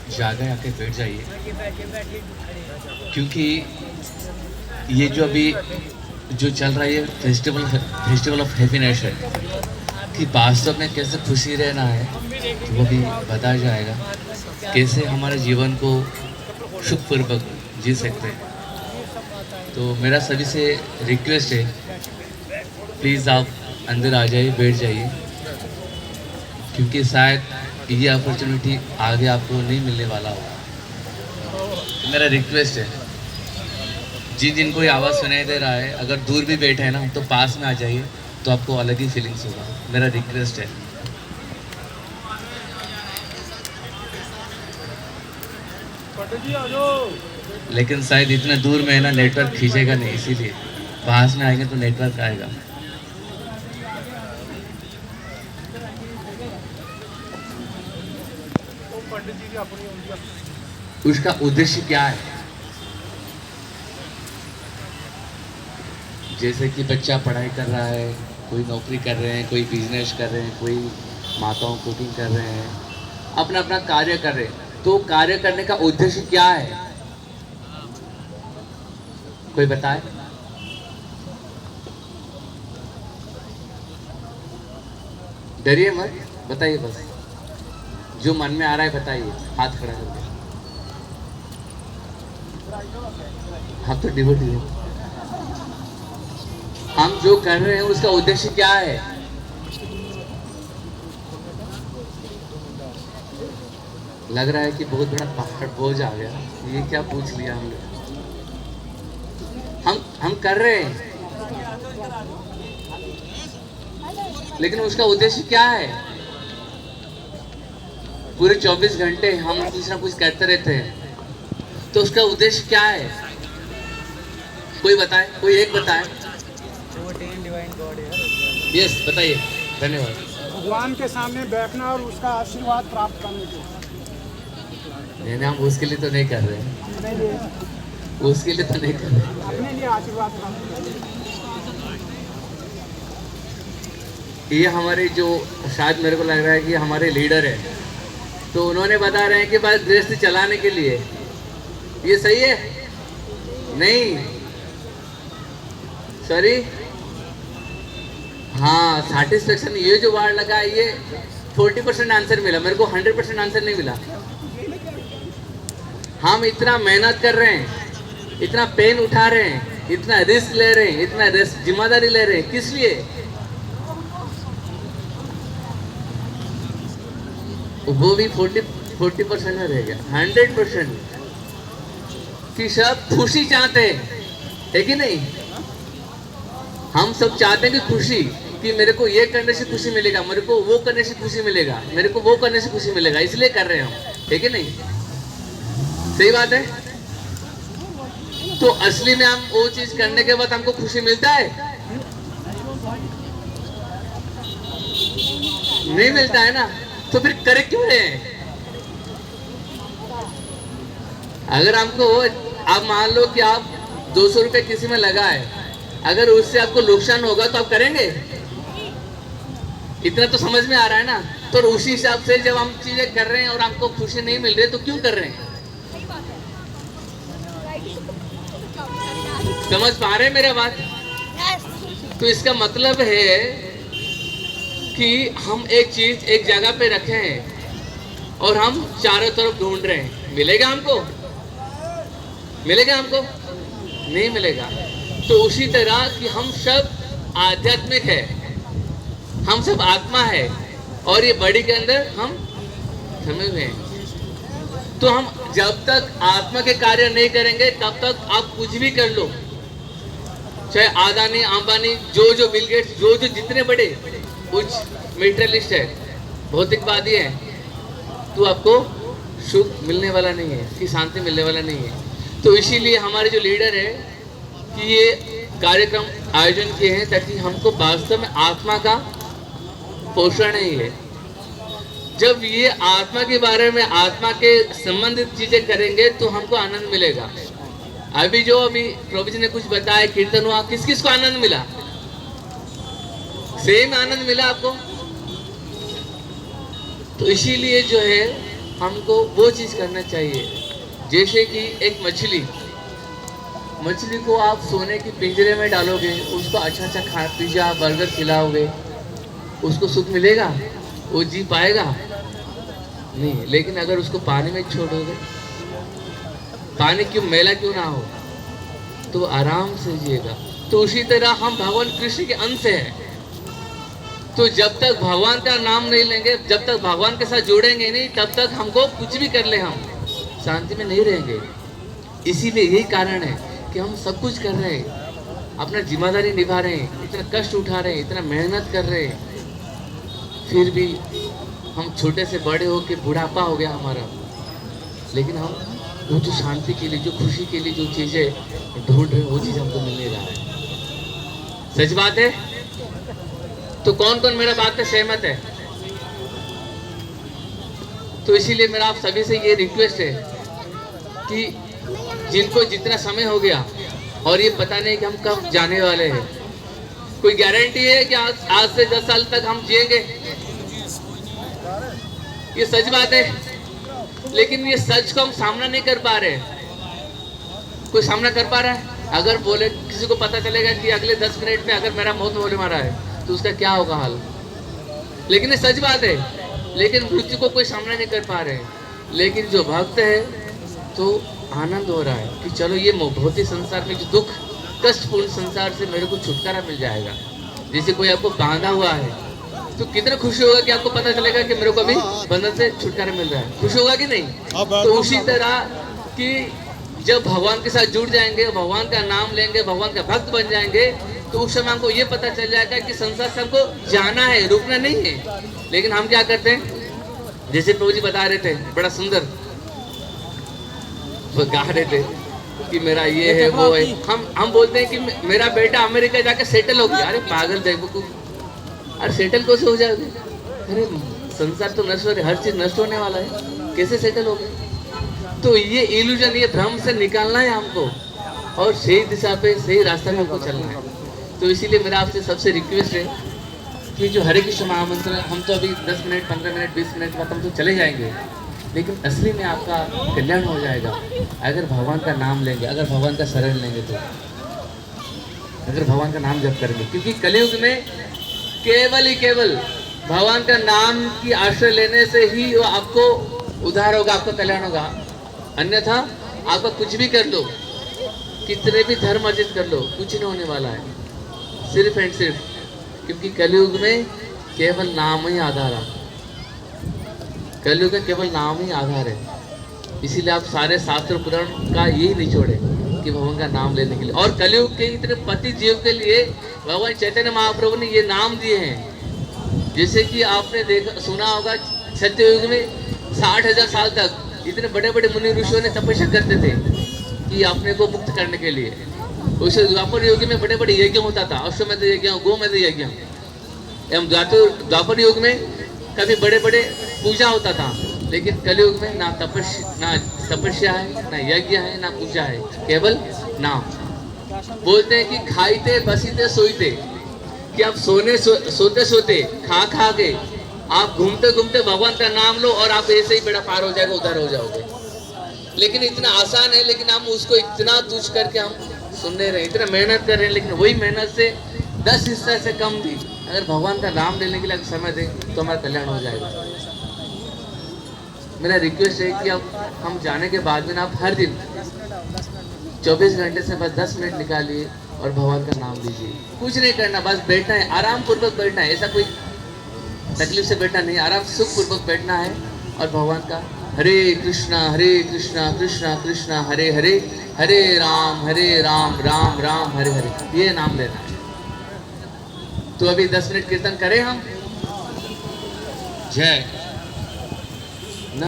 जगह आके बैठ जाइए, क्योंकि ये जो अभी जो चल रहा है ये फेस्टिवल ऑफ हैप्पीनेस है, कि वास्तव में कैसे खुशी रहना है तो वो भी बताया जाएगा, कैसे हमारे जीवन को सुखपूर्वक जी सकते हैं। तो मेरा सभी से रिक्वेस्ट है, प्लीज़ आप अंदर आ जाइए, बैठ जाइए, क्योंकि शायद ये अपॉर्चुनिटी आगे आपको नहीं मिलने वाला होगा। तो मेरा रिक्वेस्ट है, जिनको ये आवाज़ सुनाई दे रहा है, अगर दूर भी बैठे हैं ना तो पास में आ जाइए, तो आपको अलग ही फीलिंग्स होगा। मेरा रिक्वेस्ट है। लेकिन शायद इतने दूर में है ना, नेटवर्क खींचेगा नहीं, इसीलिए पास में आएंगे तो नेटवर्क आएगा। उसका उद्देश्य क्या है? जैसे कि बच्चा पढ़ाई कर रहा है, कोई नौकरी कर रहे हैं, कोई बिजनेस कर रहे हैं, कोई माताओं कुकिंग कर रहे हैं, अपना अपना कार्य कर रहे हैं, तो कार्य करने का उद्देश्य क्या है? कोई बताए? डरिए मत, बताइए, बस जो मन में आ रहा है बताइए, हाथ खड़ा करके। हाँ तो डिवोटी है। हम जो कर रहे हैं उसका उद्देश्य क्या है? लग रहा है कि बहुत बड़ा पहाड़ बोझ आ गया, ये क्या पूछ लिया हमने। हम कर रहे हैं, लेकिन उसका उद्देश्य क्या है? पूरे 24 घंटे हम कुछ ना कुछ करते रहते हैं, तो उसका उद्देश्य क्या है? कोई बताए, कोई एक बताए। यस, बताइए। धन्यवाद। भगवान के सामने बैठना और उसका आशीर्वाद प्राप्त करने के। नहीं, हम उसके लिए तो नहीं कर रहे हैं, उसके लिए तो नहीं कर रहे हैं, अपने लिए आशीर्वाद प्राप्त करने। ये हमारे जो शायद मेरे को लग रहा है कि हमारे लीडर है, तो उन्होंने बता रहे हैं कि बस गृहस्थी चलाने के लिए। ये सही है? नहीं, सॉरी। हाँ, सेटिस्फेक्शन, ये जो वर्ड लगा, ये 40% आंसर मिला मेरे को, 100% आंसर नहीं मिला। हम इतना मेहनत कर रहे हैं, इतना पेन उठा रहे हैं, इतना रिस्क ले रहे हैं, इतना जिम्मेदारी ले रहे हैं, किस लिए? वो भी 40% में रह गया। 100% कि सब खुशी चाहते हैं, है कि नहीं? हम सब चाहते हैं कि खुशी, कि मेरे को ये करने से खुशी मिलेगा, मेरे को वो करने से खुशी मिलेगा, मेरे को वो करने से खुशी मिलेगा, इसलिए कर रहे हैं हम, है कि नहीं? सही बात है। तो असली में हम वो चीज करने के बाद हमको खुशी मिलता है? नहीं मिलता है ना, तो फिर करे क्यों रहे हैं? अगर हमको, आप मान लो कि आप 200 रुपए किसी में लगाए, अगर उससे आपको नुकसान होगा तो आप करेंगे? इतना तो समझ में आ रहा है ना। तो उसी हिसाब से जब हम चीजें कर रहे हैं और हमको खुशी नहीं मिल रही, तो क्यों कर रहे हैं? समझ पा रहे हैं मेरा बात? तो इसका मतलब है कि हम एक चीज एक जगह पे रखे हैं और हम चारों तरफ ढूंढ रहे हैं, मिलेगा हमको? मिलेगा हमको? नहीं मिलेगा। तो उसी तरह कि हम सब आध्यात्मिक है, हम सब आत्मा है, और ये बॉडी के अंदर हम थमे हुए हैं। तो हम जब तक आत्मा के कार्य नहीं करेंगे, तब तक आप कुछ भी कर लो, चाहे अदानी, अंबानी, जो बिल गेट्स, जो जितने बड़े कुछ मेटेरियलिस्ट है, भौतिकवादी है, तो आपको सुख मिलने वाला नहीं है, कि शांति मिलने वाला नहीं है। तो इसीलिए हमारे जो लीडर है कि ये कार्यक्रम आयोजन किए हैं, ताकि हमको वास्तव में आत्मा का पोषण ही है। जब ये आत्मा के बारे में, आत्मा के संबंधित चीजें करेंगे, तो हमको आनंद मिलेगा। अभी प्रभु जी ने कुछ बताया, कीर्तन हुआ, किस किस को आनंद मिला? सेम आनंद मिला आपको? तो इसीलिए जो है हमको वो चीज़ करना चाहिए। जैसे कि एक मछली को आप सोने की पिंजरे में डालोगे, उसको अच्छा पिज़्ज़ा बर्गर खिलाओगे, उसको सुख मिलेगा? वो जी पाएगा? नहीं। लेकिन अगर उसको पानी में छोड़ोगे, पानी क्यों मैला क्यों ना हो, तो आराम से जिएगा। तो उसी तरह हम भगवान कृष्ण के अंश हैं। तो जब तक भगवान का नाम नहीं लेंगे, जब तक भगवान के साथ जुड़ेंगे नहीं, तब तक हमको कुछ भी कर ले हम शांति में नहीं रहेंगे। इसीलिए यही कारण है कि हम सब कुछ कर रहे हैं, अपना जिम्मेदारी निभा रहे हैं, इतना कष्ट उठा रहे हैं, इतना मेहनत कर रहे हैं, फिर भी हम छोटे से बड़े हो के बुढ़ापा हो गया हमारा, लेकिन हम वो जो शांति के लिए, जो खुशी के लिए जो चीज़ें ढूंढ रहे हैं, वो चीज़ हमको मिल नहीं रहा है। सच बात है। तो कौन कौन मेरा बात से सहमत है? तो इसीलिए मेरा आप सभी से ये रिक्वेस्ट है कि जिनको जितना समय हो गया और ये पता नहीं कि हम कब जाने वाले हैं, कोई गारंटी है कि आज से 10 साल तक हम जिएंगे? ये सच बात है, लेकिन ये सच को हम सामना नहीं कर पा रहे। कोई सामना कर पा रहा है? अगर बोले किसी को पता चलेगा कि अगले 10 मिनट में अगर मेरा मौत होने वाला है, तो उसका क्या होगा हाल? लेकिन ये सच बात है। लेकिन मृत्यु को कोई सामना नहीं कर पा रहे। लेकिन जो भक्त है तो आनंद हो रहा है कि चलो ये भौतिक संसार में जो दुख कष्टपूर्ण संसार से मेरे को छुटकारा मिल जाएगा। जैसे कोई आपको बांधा हुआ है तो कितना खुशी होगा कि आपको पता चलेगा कि मेरे को अभी बंधन से छुटकारा मिल रहा है। खुश होगा कि नहीं? तो उसी तरह कि जब भगवान के साथ जुड़ जाएंगे, भगवान का नाम लेंगे, भगवान का भक्त बन जाएंगे, तो उस समय हमको ये पता चल जाएगा कि संसार से हमको जाना है, रुकना नहीं है। लेकिन हम क्या करते हैं, जैसे प्रभु जी बता रहे थे, बड़ा सुंदर वो गा रहे थे कि मेरा ये है वो है। हम बोलते हैं कि मेरा बेटा अमेरिका जाकर सेटल हो गया। अरे पागल बेवकूफ, अरे सेटल कैसे हो जाओगे? अरे संसार तो नष्ट हो रहा है, हर चीज नष्ट होने वाला है, कैसे सेटल हो गए? तो ये इल्यूजन, ये भ्रम से निकालना है हमको और सही दिशा पे, सही रास्ते में हमको चलना है। तो इसीलिए मेरा आपसे सबसे रिक्वेस्ट है कि जो हरे कृष्ण महामंत्र, हम तो अभी 10 मिनट 15 मिनट 20 मिनट बाद हम तो चले जाएंगे, लेकिन असली में आपका कल्याण हो जाएगा अगर भगवान का नाम लेंगे, अगर भगवान का शरण लेंगे, तो अगर भगवान का नाम जप करेंगे। क्योंकि कलयुग में केवल ही केवल भगवान का नाम की आश्रय लेने से ही वो आपको उद्धार होगा, आपका कल्याण होगा। अन्यथा आपका कुछ भी कर लो, कितने भी धर्म अर्जित कर लो, कुछ नहीं होने वाला है, सिर्फ एंड सिर्फ क्योंकि कलयुग में केवल नाम ही आधार है। कलयुग में केवल नाम ही आधार है। इसीलिए आप सारे शास्त्र पुराण का यही निचोड़ है कि भगवान का नाम लेने के लिए। और कलयुग के इतने पति जीव के लिए भगवान चैतन्य महाप्रभु ने ये नाम दिए हैं। जैसे कि आपने देखा सुना होगा, सत्ययुग में 60,000 साल तक इतने बड़े बड़े मुनि ऋषियों ने तपस्या करते थे कि अपने को मुक्त करने के लिए। उसे द्वापर युग में बड़े बड़े यज्ञ होता था, अश्वमेध यज्ञ, गोमेध यज्ञ। एवं द्वापर युग में कभी बड़े बड़े पूजा होता था, लेकिन कलयुग में ना तपस्या है, ना यज्ञ है, ना पूजा है, केवल नाम। बोलते हैं कि खाईते बसीते सोईते, कि आप सोते सोते खा खा के आप घूमते घूमते भगवान का नाम लो और आप ऐसे ही बेड़ा पार हो जाएगा, उधार हो जाओगे। लेकिन इतना आसान है, लेकिन हम उसको इतना तुच्छ करके हम सुन नहीं रहे, इतना मेहनत कर रहे हैं, लेकिन वही मेहनत से 10 हिस्सा से कम भी अगर भगवान का नाम लेने के लिए समय दें तो हमारा कल्याण हो जाएगा। मेरा रिक्वेस्ट है कि अब हम जाने के बाद में आप हर दिन 24 घंटे से बस 10 मिनट निकालिए और भगवान का नाम लीजिए। कुछ नहीं करना, बस बैठना है, आराम पूर्वक बैठना है, ऐसा कोई तकलीफ से बैठना नहीं, आराम सुख पूर्वक बैठना है और भगवान का हरे कृष्णा कृष्णा कृष्णा हरे हरे, हरे राम राम राम हरे हरे, ये नाम लेना है। तो अभी 10 मिनट कीर्तन करें हम। जय